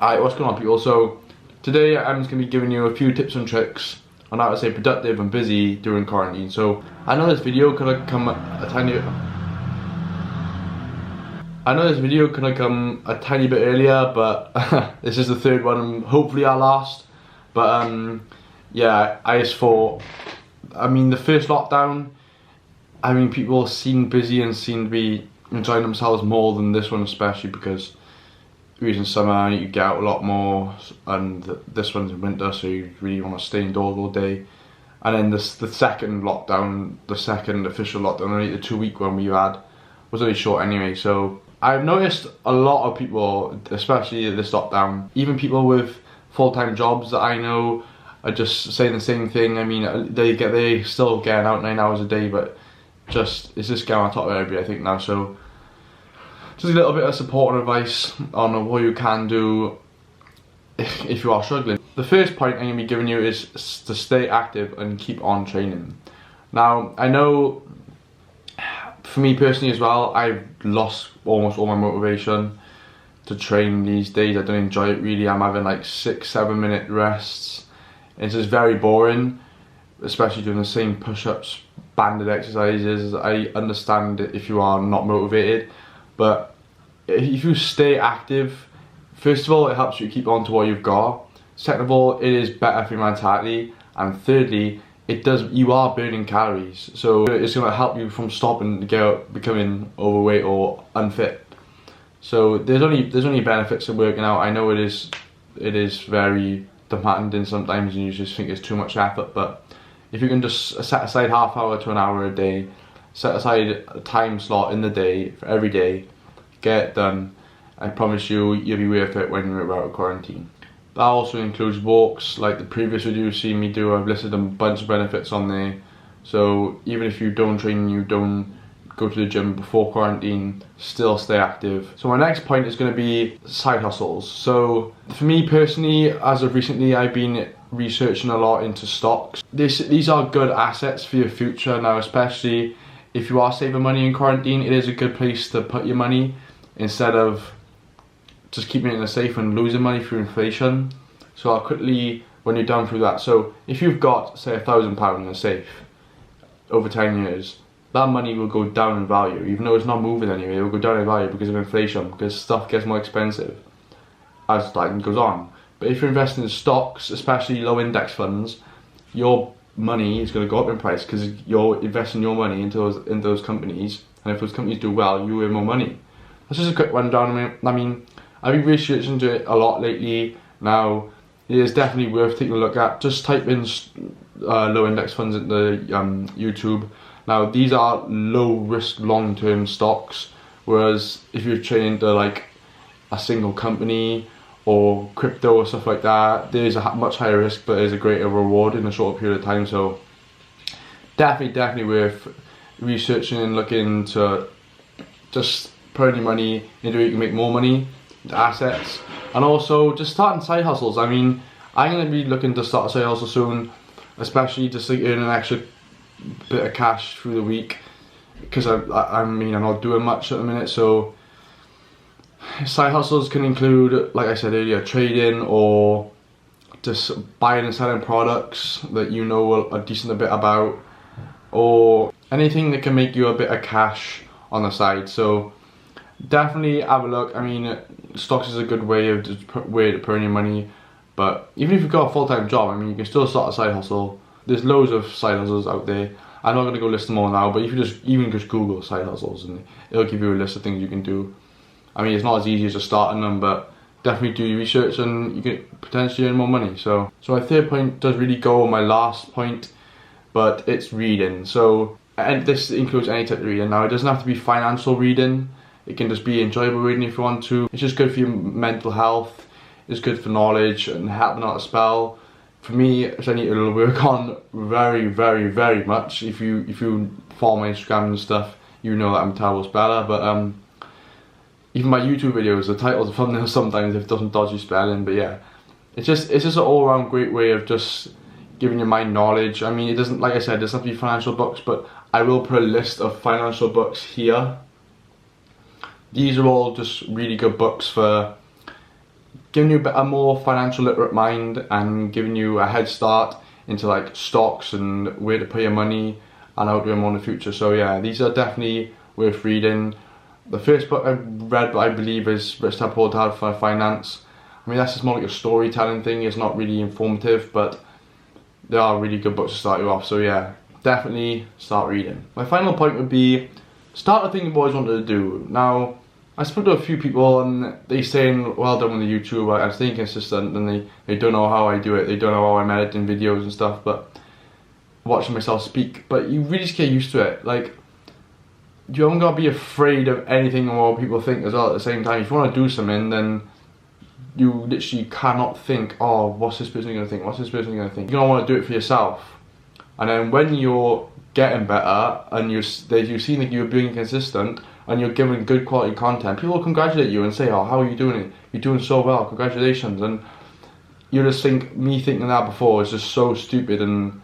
Alright, what's going on, people? So today I'm just going to be giving you a few tips and tricks on how to stay productive and busy during quarantine. So I know this video could have come a tiny bit earlier, but this is the third one and hopefully our last. But yeah, I just thought, the first lockdown, people seemed busy and seemed to be enjoying themselves more than this one, especially because we're in summer, you get out a lot more, and this one's in winter, so you really want to stay indoors all day. And then the second lockdown, the second official lockdown, only the 2-week one we had, was only short anyway. So I've noticed a lot of people, especially this lockdown, even people with full-time jobs that I know are just saying the same thing. They still getting out 9 hours a day, but it's just getting on top of everybody, I think, now. So just a little bit of support and advice on what you can do if you are struggling. The first point I'm going to be giving you is to stay active and keep on training. Now, I know for me personally as well, I've lost almost all my motivation to train these days. I don't enjoy it really. I'm having like 6-7 minute rests. It's just very boring, especially doing the same push-ups, banded exercises. I understand it if you are not motivated, but if you stay active, first of all, it helps you keep on to what you've got. Second of all, it is better for your mentality, and thirdly, you are burning calories, so it's going to help you from stopping becoming overweight or unfit. So there's only benefits to working out. I know it is very demanding sometimes, and you just think it's too much effort. But if you can just set aside half hour to an hour a day, set aside a time slot in the day for every day, get it done, I promise you'll be worth it when you're out of quarantine. That also includes walks, like the previous video you've seen me do. I've listed a bunch of benefits on there. So even if you don't train, you don't go to the gym before quarantine, still stay active. So my next point is going to be side hustles. So for me personally, as of recently, I've been researching a lot into stocks. These are good assets for your future now, especially if you are saving money in quarantine. It is a good place to put your money instead of just keeping it in a safe and losing money through inflation. So I'll quickly run you down through that. So if you've got, say, £1,000 in a safe over 10 years, that money will go down in value. Even though it's not moving anyway, it will go down in value because of inflation, because stuff gets more expensive as time goes on. But if you're investing in stocks, especially low index funds, your money is going to go up in price because you're investing your money into those companies, and if those companies do well, you earn more money. That's just a quick rundown. I've been researching into it a lot lately. Now, it is definitely worth taking a look at. Just type in low index funds into YouTube. Now, these are low risk long term stocks, whereas if you're trading to like a single company or crypto or stuff like that, there is a much higher risk, but there's a greater reward in a short period of time. So definitely worth researching and looking into, just putting your money into it. You can make more money, into assets, and also just starting side hustles. I'm going to be looking to start a side hustle soon, especially just to earn an extra bit of cash through the week, because I'm not doing much at the minute. So side hustles can include, like I said earlier, trading or just buying and selling products that you know a decent bit about, or anything that can make you a bit of cash on the side. So definitely have a look. Stocks is a good way to earn your money, but even if you've got a full-time job, you can still start a side hustle. There's loads of side hustles out there. I'm not going to go list them all now, but if you just Google side hustles, and it'll give you a list of things you can do. It's not as easy as just starting them, but definitely do your research and you can potentially earn more money. So my third point does really go on my last point, but it's reading. And this includes any type of reading. Now, it doesn't have to be financial reading. It can just be enjoyable reading if you want to. It's just good for your mental health. It's good for knowledge and helping out to spell. For me, it'll work on very much. If you follow my Instagram and stuff, you know that I'm a terrible speller. But even my YouTube videos, the titles, the thumbnails sometimes if it doesn't dodgy spelling. But yeah, it's just an all-around great way of just giving your mind knowledge. It doesn't, like I said, it doesn't have to be financial books, but I will put a list of financial books here. These are all just really good books for giving you a more financial literate mind and giving you a head start into like stocks and where to put your money and how to earn more in the future. So yeah, these are definitely worth reading. The first book I read, I believe, is Rich Dad Poor Dad for Finance. I mean, that's just more like a storytelling thing. It's not really informative, but they are really good books to start you off. So yeah, definitely start reading. My final point would be, start the thing you've always wanted to do. Now, I spoke to a few people and they saying, well done with the YouTube, I'm staying consistent, and they don't know how I do it, they don't know how I'm editing videos and stuff, but watching myself speak, but you really just get used to it. Like, you haven't got to be afraid of anything or what people think as well at the same time. If you want to do something, then you literally cannot think, oh, what's this person going to think, what's this person going to think. You're going to want to do it for yourself. And then when you're getting better and you've seen that you're being consistent and you're giving good quality content, people will congratulate you and say, oh, how are you doing it? You're doing so well, congratulations. And you just think, me thinking that before is just so stupid, and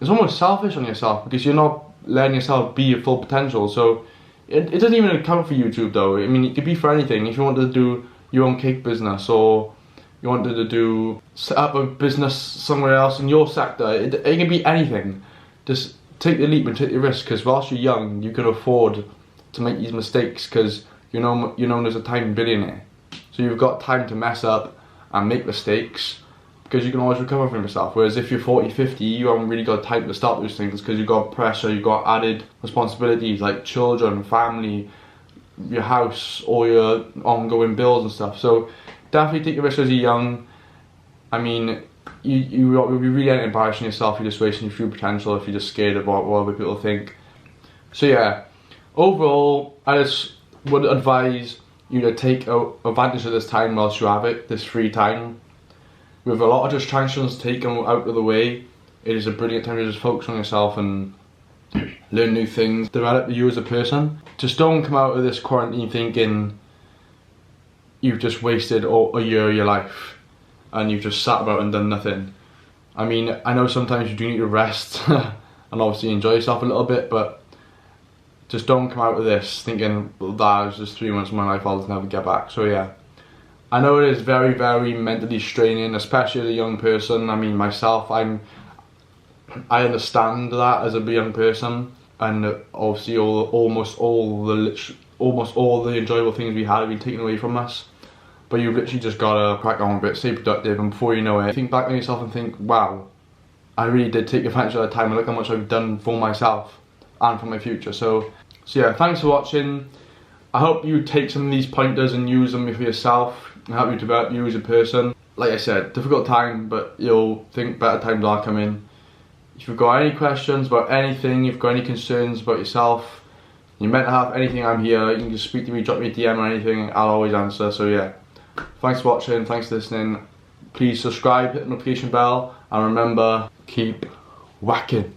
it's almost selfish on yourself because you're not letting yourself be your full potential. So it doesn't even account for YouTube though. I mean, it could be for anything. If you wanted to do your own cake business, or you wanted to set up a business somewhere else in your sector, it can be anything. Just take the leap and take the risk, because whilst you're young, you can afford to make these mistakes, because you're known as a time billionaire. So you've got time to mess up and make mistakes, because you can always recover from yourself. Whereas if you're 40, 50, you haven't really got time to start those things, because you've got pressure, you've got added responsibilities like children, family, your house, or your ongoing bills and stuff. So definitely take a risk as you're young. I mean, you'll be really embarrassing yourself. You're just wasting your full potential if you're just scared about what other people think. So yeah, overall, I just would advise you to take advantage of this time whilst you have it, this free time. With a lot of distractions taken out of the way, it is a brilliant time to just focus on yourself and learn new things, develop you as a person. Just don't come out of this quarantine thinking you've just wasted a year of your life and you've just sat about and done nothing. I mean, I know sometimes you do need to rest and obviously enjoy yourself a little bit, but just don't come out of this thinking, well, that was just 3 months of my life, I'll just never get back. So yeah, I know it is very, very mentally straining, especially as a young person. I mean, myself, I understand that as a young person, and obviously almost all the enjoyable things we had have been taken away from us. But you've literally just gotta crack on with it, stay productive, and before you know it, think back on yourself and think, wow, I really did take advantage of that time, and look how much I've done for myself and for my future. So yeah, thanks for watching. I hope you take some of these pointers and use them for yourself and help you develop you as a person. Like I said, difficult time, but you'll think better times are coming. If you've got any questions about anything, you've got any concerns about yourself, your mental health, anything, I'm here. You can just speak to me, drop me a DM or anything, I'll always answer. So yeah, thanks for watching, thanks for listening. Please subscribe, hit the notification bell, and remember, keep whacking.